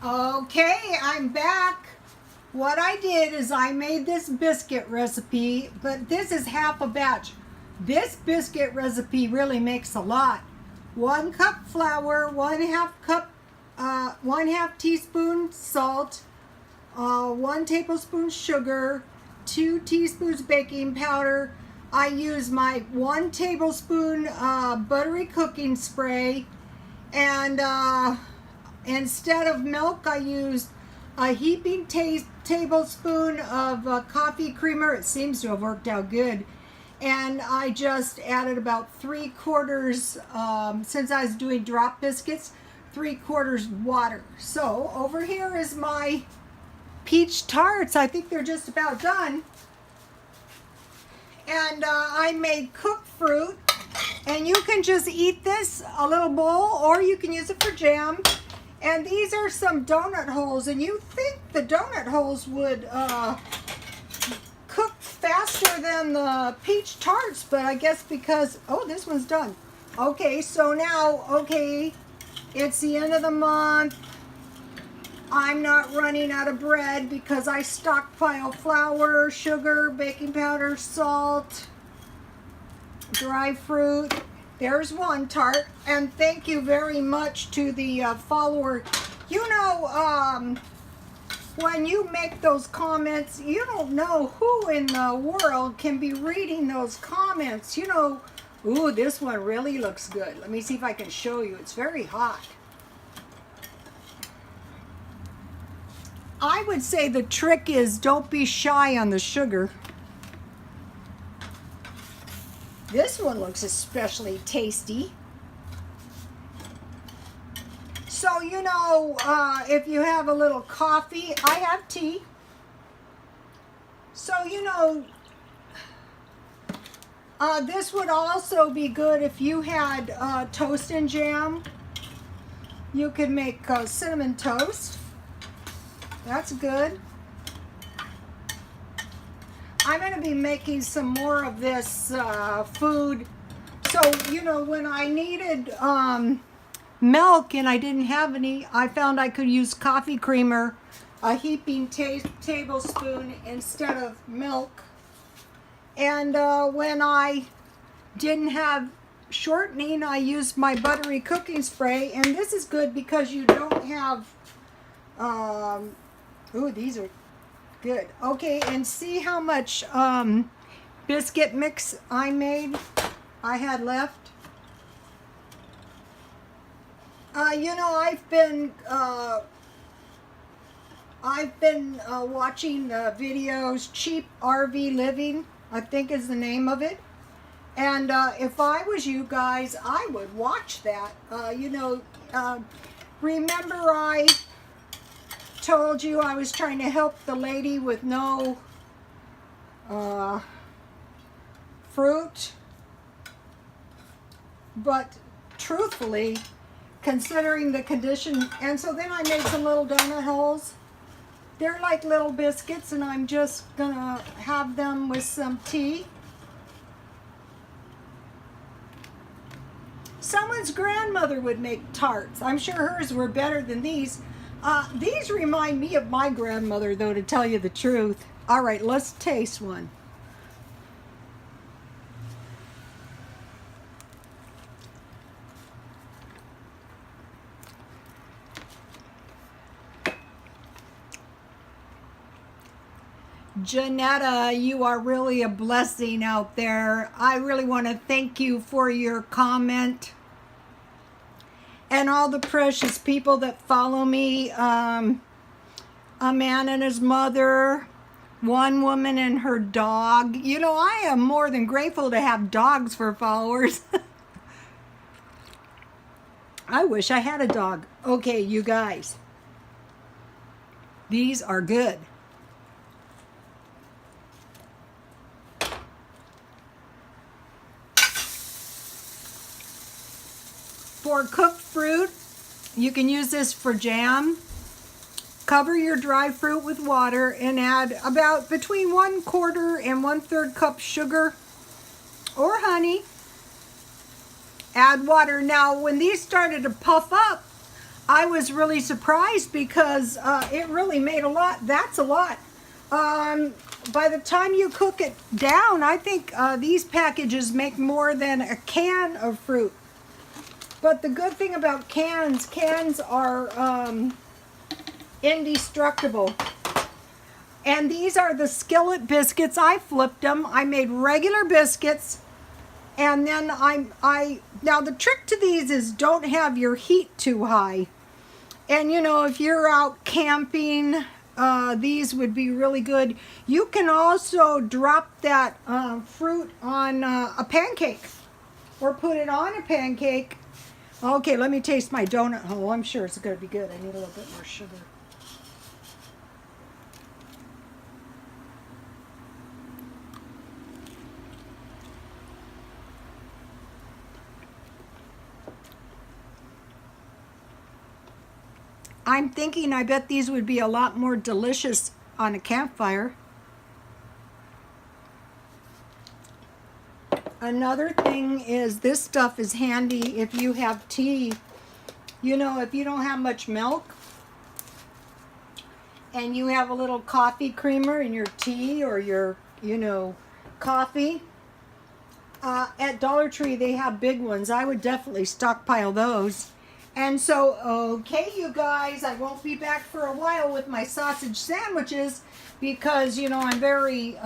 Okay, I'm back. What I did is I made this biscuit recipe, but this is half a batch. This biscuit recipe really makes a lot. 1 cup flour, 1/2 teaspoon salt, 1 tablespoon sugar, 2 teaspoons baking powder. I use my 1 tablespoon buttery cooking spray, and instead of milk, I used a heaping tablespoon of coffee creamer. It seems to have worked out good. And I just added about 3/4, since I was doing drop biscuits, 3/4 water. So over here is my peach tarts. I think they're just about done. And I made cooked fruit. And you can just eat this, a little bowl, or you can use it for jam. And these are some donut holes, and you think the donut holes would cook faster than the peach tarts, but I guess because, oh, this one's done. Okay, so now, okay, it's the end of the month. I'm not running out of bread because I stockpile flour, sugar, baking powder, salt, dry fruit. There's one tart, and thank you very much to the follower. You know, when you make those comments, you don't know who in the world can be reading those comments. You know, ooh, this one really looks good. Let me see if I can show you. It's very hot. I would say the trick is don't be shy on the sugar. This one looks especially tasty. So, you know, if you have a little coffee, I have tea. So, you know, this would also be good if you had toast and jam. You could make cinnamon toast. That's good. I'm going to be making some more of this food. So, you know, when I needed milk and I didn't have any, I found I could use coffee creamer, a heaping tablespoon instead of milk. And when I didn't have shortening, I used my buttery cooking spray. And this is good because you don't have, ooh, these are good. Okay, and see how much biscuit mix I had left. You know, I've been watching the videos. Cheap RV Living, I think is the name of it. And if I was you guys, I would watch that. You know, remember I told you I was trying to help the lady with no fruit, but truthfully, considering the condition, and so then I made some little donut holes. They're like little biscuits, and I'm just gonna have them with some tea. Someone's grandmother would make tarts. I'm sure hers were better than these. These remind me of my grandmother, though, to tell you the truth. All right, let's taste one. Janetta, you are really a blessing out there. I really want to thank you for your comment. And all the precious people that follow me, a man and his mother, one woman and her dog. You know, I am more than grateful to have dogs for followers. I wish I had a dog. Okay, you guys. These are good. For cooked fruit, you can use this for jam. Cover your dry fruit with water and add about between 1/4 and 1/3 cup sugar or honey. Add water. Now, when these started to puff up, I was really surprised because it really made a lot. That's a lot. By the time you cook it down, I think these packages make more than a can of fruit. But the good thing about cans are indestructible. And these are the skillet biscuits. I flipped them. I made regular biscuits. And then now the trick to these is don't have your heat too high. And you know, if you're out camping, these would be really good. You can also drop that fruit on a pancake or put it on a pancake. Okay, let me taste my donut hole. I'm sure it's going to be good. I need a little bit more sugar. I'm thinking I bet these would be a lot more delicious on a campfire. Another thing is this stuff is handy if you have tea. You know, if you don't have much milk and you have a little coffee creamer in your tea or your, you know, coffee. At Dollar Tree they have big ones. I would definitely stockpile those. And so, okay, you guys, I won't be back for a while with my sausage sandwiches because, you know, I'm very,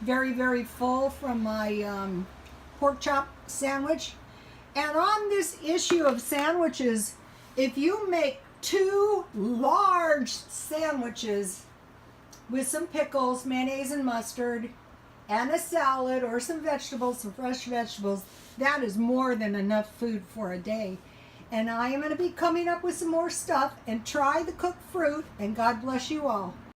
very full from my pork chop sandwich. And on this issue of sandwiches, if you make 2 large sandwiches with some pickles, mayonnaise and mustard, and a salad or some vegetables, some fresh vegetables, that is more than enough food for a day. And I am going to be coming up with some more stuff and try the cooked fruit, and God bless you all.